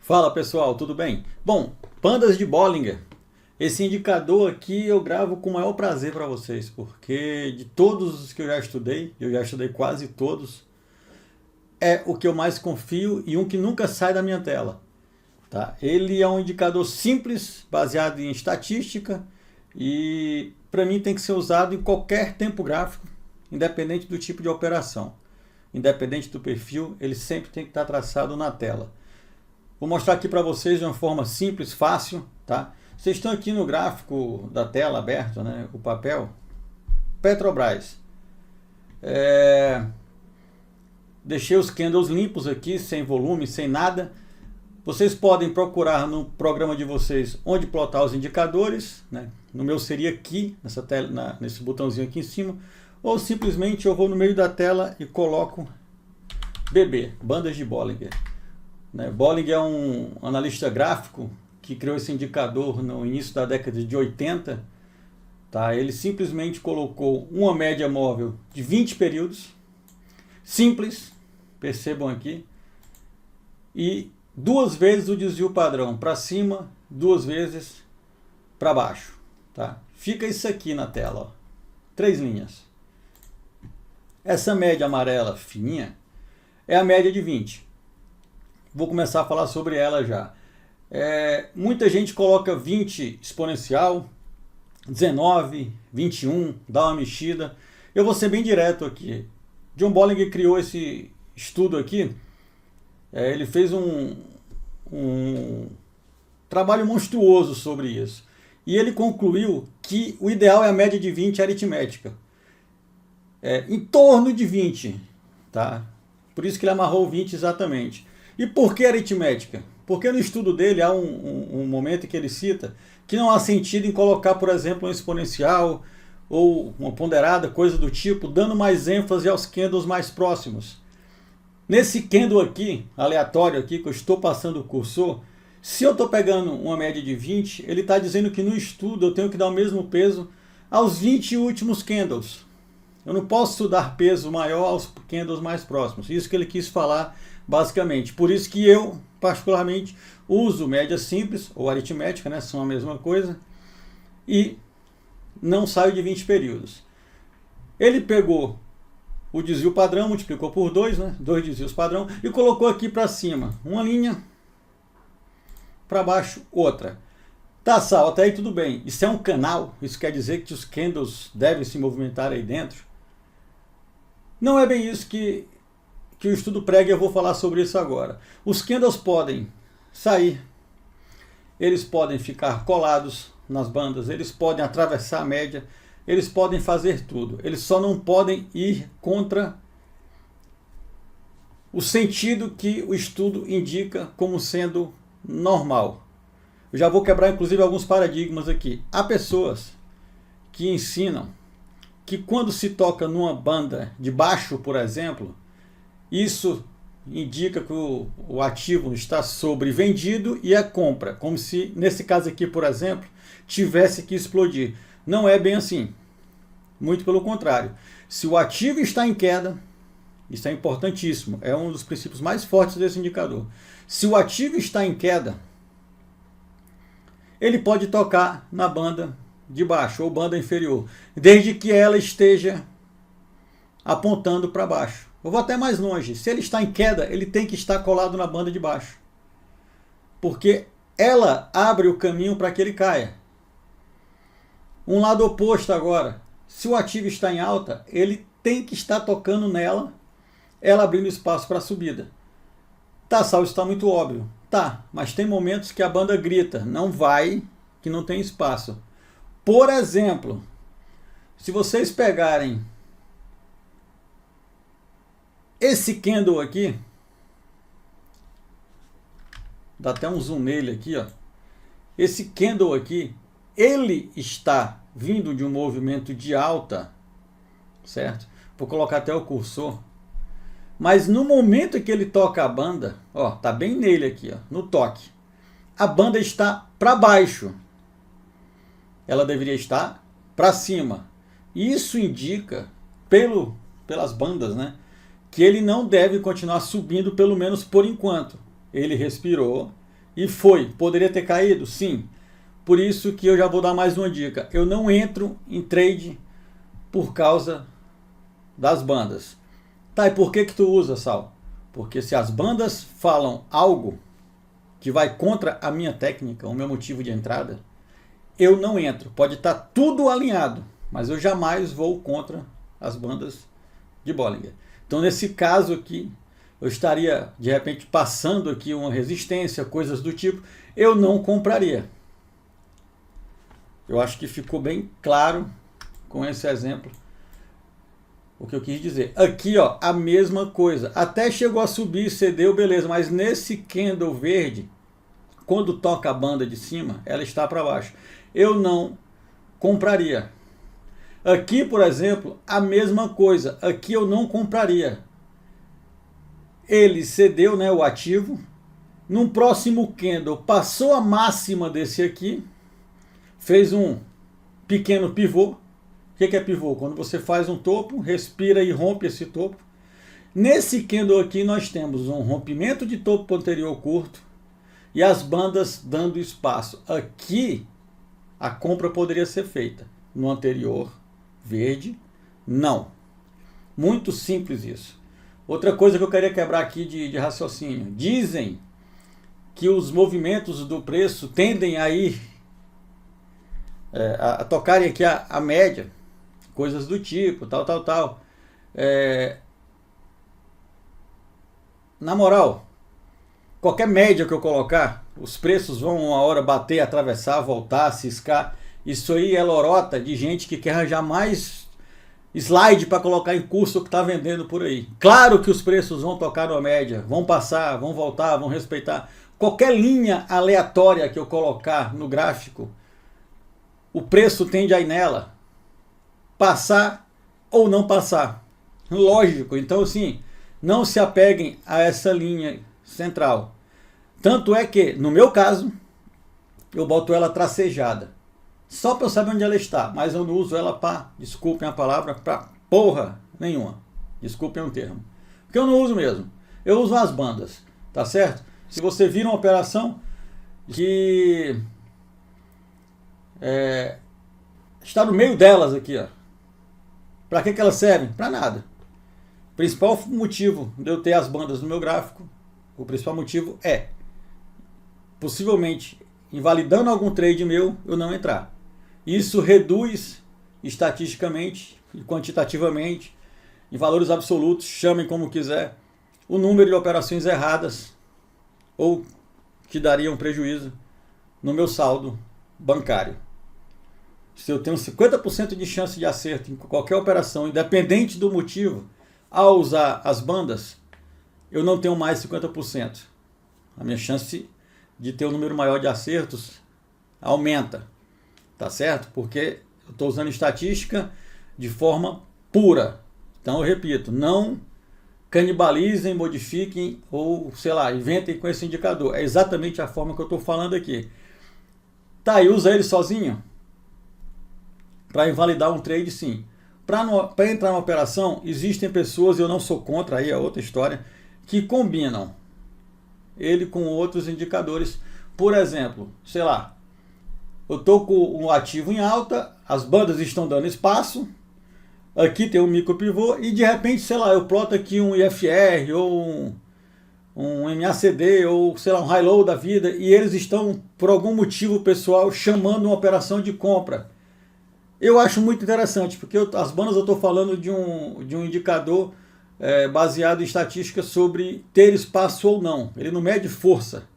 Fala pessoal, tudo bem? Bom, bandas de Bollinger. Esse indicador aqui eu gravo com o maior prazer para vocês, porque de todos os que eu já estudei quase todos, é o que eu mais confio e um que nunca sai da minha tela. Tá? Ele é um indicador simples, baseado em estatística e para mim tem que ser usado em qualquer tempo gráfico, independente do tipo de operação. Independente do perfil, ele sempre tem que estar traçado na tela. Vou mostrar aqui para vocês de uma forma simples, fácil, tá? Vocês estão aqui no gráfico da tela aberto, né? O papel. Petrobras. Deixei os candles limpos aqui, sem volume, sem nada. Vocês podem procurar no programa de vocês onde plotar os indicadores, né? No meu seria aqui, nessa tela, nesse botãozinho aqui em cima. Ou simplesmente eu vou no meio da tela e coloco BB, bandas de Bollinger. Bollinger é um analista gráfico que criou esse indicador no início da década de 80. Tá? Ele simplesmente colocou uma média móvel de 20 períodos, simples, percebam aqui, e duas vezes o desvio padrão para cima, duas vezes para baixo. Tá? Fica isso aqui na tela, ó. 3 linhas. Essa média amarela fininha é a média de 20. Vou começar a falar sobre ela já. Muita gente coloca 20 exponencial, 19, 21, dá uma mexida. Eu vou ser bem direto aqui. John Bollinger criou esse estudo aqui. Ele fez um trabalho monstruoso sobre isso. E ele concluiu que o ideal é a média de 20 aritmética. Em torno de 20. Tá? Por isso que ele amarrou 20 exatamente. E por que aritmética? Porque no estudo dele há um momento em que ele cita que não há sentido em colocar, por exemplo, um exponencial ou uma ponderada, coisa do tipo, dando mais ênfase aos candles mais próximos. Nesse candle aqui, aleatório aqui, que eu estou passando o cursor, se eu estou pegando uma média de 20, ele está dizendo que no estudo eu tenho que dar o mesmo peso aos 20 últimos candles. Eu não posso dar peso maior aos candles mais próximos. Isso que ele quis falar basicamente. Por isso que eu, particularmente, uso média simples ou aritmética, né? São a mesma coisa. E não saio de 20 períodos. Ele pegou o desvio padrão, multiplicou por 2, né? 2 desvios padrão, e colocou aqui para cima uma linha, para baixo outra. Tá, Sal, até aí tudo bem. Isso é um canal, isso quer dizer que os candles devem se movimentar aí dentro? Não é bem isso que o estudo prega, e eu vou falar sobre isso agora. Os candles podem sair, eles podem ficar colados nas bandas, eles podem atravessar a média, eles podem fazer tudo. Eles só não podem ir contra o sentido que o estudo indica como sendo normal. Eu já vou quebrar inclusive alguns paradigmas aqui. Há pessoas que ensinam que quando se toca numa banda de baixo, por exemplo, isso indica que o ativo está sobrevendido e a compra, como se nesse caso aqui, por exemplo, tivesse que explodir. Não é bem assim. Muito pelo contrário. Se o ativo está em queda, isso é importantíssimo, é um dos princípios mais fortes desse indicador. Se o ativo está em queda, ele pode tocar na banda de baixo ou banda inferior, desde que ela esteja apontando para baixo. Eu vou até mais longe. Se ele está em queda, ele tem que estar colado na banda de baixo, porque ela abre o caminho para que ele caia. Um lado oposto agora. Se o ativo está em alta, ele tem que estar tocando nela, ela abrindo espaço para a subida. Tá, Sal, isso está muito óbvio. Tá, mas tem momentos que a banda grita, não vai, que não tem espaço. Por exemplo, se vocês pegarem esse candle aqui, dá até um zoom nele aqui, ó. Esse candle aqui, ele está vindo de um movimento de alta, certo? Vou colocar até o cursor. Mas no momento que ele toca a banda, ó, tá bem nele aqui, ó, no toque. A banda está para baixo. Ela deveria estar para cima. Isso indica, pelas bandas, né, que ele não deve continuar subindo, pelo menos por enquanto. Ele respirou, E foi. Poderia ter caído? Sim. Por isso que eu já vou dar mais uma dica. Eu não entro em trade por causa das bandas. Tá, e por que tu usa, Sal? Porque se as bandas falam algo que vai contra a minha técnica, o meu motivo de entrada, eu não entro. Pode estar tudo alinhado, mas eu jamais vou contra as bandas de Bollinger. Então, nesse caso aqui, eu estaria, de repente, passando aqui uma resistência, coisas do tipo, eu não compraria. Eu acho que ficou bem claro com esse exemplo o que eu quis dizer. Aqui, ó, a mesma coisa. Até chegou a subir, cedeu, beleza. Mas nesse candle verde, quando toca a banda de cima, ela está para baixo. Eu não compraria. Aqui, por exemplo, a mesma coisa. Aqui eu não compraria. Ele cedeu, né, o ativo. No próximo candle, passou a máxima desse aqui. Fez um pequeno pivô. O que é pivô? Quando você faz um topo, respira e rompe esse topo. Nesse candle aqui nós temos um rompimento de topo anterior curto e as bandas dando espaço. Aqui a compra poderia ser feita. No anterior verde, não. Muito simples isso. Outra coisa que eu queria quebrar aqui de raciocínio. Dizem que os movimentos do preço tendem a ir a tocarem aqui a média, coisas do tipo, tal. Na moral, qualquer média que eu colocar, os preços vão uma hora bater, atravessar, voltar, ciscar. Isso aí é lorota de gente que quer arranjar mais slide para colocar em curso que está vendendo por aí. Claro que os preços vão tocar na média, vão passar, vão voltar, vão respeitar. Qualquer linha aleatória que eu colocar no gráfico, o preço tende a ir nela, passar ou não passar. Lógico, então assim, não se apeguem a essa linha central. Tanto é que, no meu caso, eu boto ela tracejada. Só para eu saber onde ela está, mas eu não uso ela para, desculpem a palavra, para porra nenhuma. Desculpem o termo. Porque eu não uso mesmo. Eu uso as bandas, tá certo? Se você vira uma operação que está no meio delas aqui, ó. Para que elas servem? Para nada. O principal motivo de eu ter as bandas no meu gráfico, o principal motivo é, possivelmente, invalidando algum trade meu, eu não entrar. Isso reduz estatisticamente e quantitativamente, em valores absolutos, chamem como quiser, o número de operações erradas ou que dariam prejuízo no meu saldo bancário. Se eu tenho 50% de chance de acerto em qualquer operação, independente do motivo, ao usar as bandas, eu não tenho mais 50%. A minha chance de ter um número maior de acertos aumenta, tá certo? Porque eu estou usando estatística de forma pura. Então eu repito, não canibalizem, modifiquem ou, sei lá, inventem com esse indicador. É exatamente a forma que eu estou falando aqui. Tá, e usa ele sozinho? Para invalidar um trade, sim. Para entrar na operação, existem pessoas, eu não sou contra, aí é outra história, que combinam ele com outros indicadores. Por exemplo, sei lá, eu estou com um ativo em alta, as bandas estão dando espaço, aqui tem um micro pivô e de repente, sei lá, eu ploto aqui um IFR ou um MACD ou sei lá, um high-low da vida e eles estão, por algum motivo pessoal, chamando uma operação de compra. Eu acho muito interessante, porque as bandas eu estou falando de um indicador baseado em estatísticas sobre ter espaço ou não. Ele não mede força.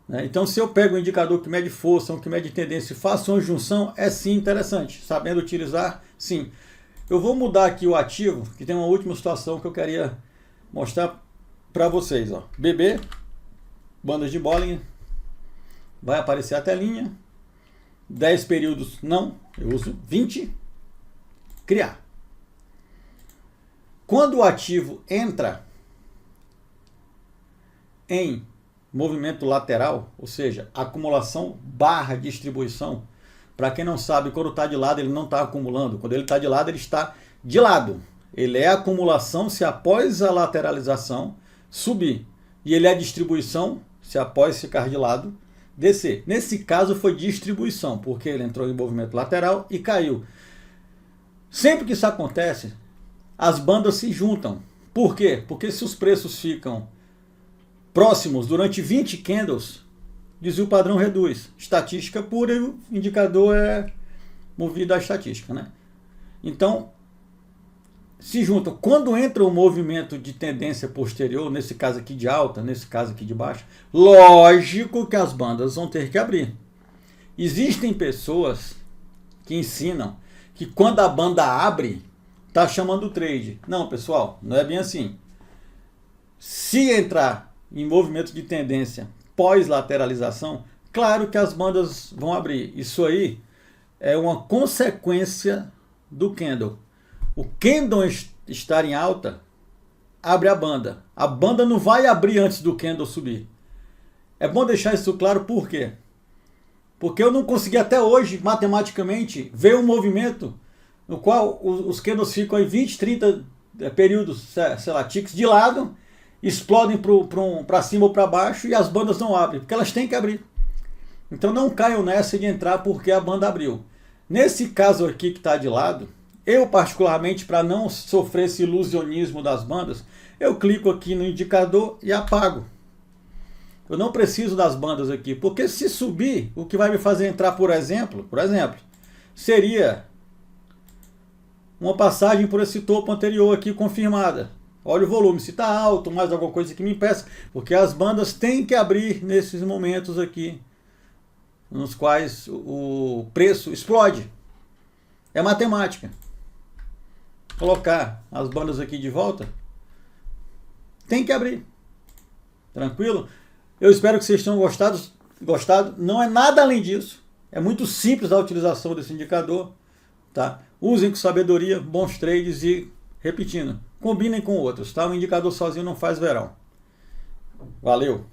Né? Então, se eu pego um indicador que mede força, um que mede tendência e faço uma junção, é sim interessante. Sabendo utilizar, sim. Eu vou mudar aqui o ativo, que tem uma última situação que eu queria mostrar para vocês. Ó. BB, bandas de Bollinger. Vai aparecer a telinha. 10 períodos não, eu uso 20. Criar. Quando o ativo entra em movimento lateral, ou seja, acumulação barra distribuição, para quem não sabe, quando está de lado ele não está acumulando, quando ele está de lado ele está de lado. Ele é acumulação se após a lateralização subir, e ele é distribuição se após ficar de lado, descer. Nesse caso foi distribuição, porque ele entrou em movimento lateral e caiu. Sempre que isso acontece, as bandas se juntam. Por quê? Porque se os preços ficam próximos durante 20 candles, desvio padrão reduz. Estatística pura e o indicador é movido à estatística, né? Então, se juntam. Quando entra o movimento de tendência posterior, nesse caso aqui de alta, nesse caso aqui de baixa, lógico que as bandas vão ter que abrir. Existem pessoas que ensinam que quando a banda abre, tá chamando o trade. Não, pessoal, não é bem assim. Se entrar em movimento de tendência pós-lateralização, claro que as bandas vão abrir. Isso aí é uma consequência do candle. O candle estar em alta, abre a banda. A banda não vai abrir antes do candle subir. É bom deixar isso claro, por quê? Porque eu não consegui até hoje, matematicamente, ver um movimento no qual os candles ficam em 20, 30 períodos, sei lá, ticks de lado, explodem para cima ou para baixo e as bandas não abrem, porque elas têm que abrir. Então não caiam nessa de entrar porque a banda abriu. Nesse caso aqui que está de lado, eu particularmente, para não sofrer esse ilusionismo das bandas, eu clico aqui no indicador e apago. Eu não preciso das bandas aqui, porque se subir, o que vai me fazer entrar, por exemplo, seria uma passagem por esse topo anterior aqui confirmada. Olha o volume, se está alto, mais alguma coisa que me impeça, porque as bandas têm que abrir nesses momentos aqui, nos quais o preço explode. É matemática. Colocar as bandas aqui de volta, tem que abrir. Tranquilo? Eu espero que vocês tenham gostado. Não é nada além disso. É muito simples a utilização desse indicador. Tá? Usem com sabedoria, bons trades e, repetindo, combinem com outros. Tá? O indicador sozinho não faz verão. Valeu!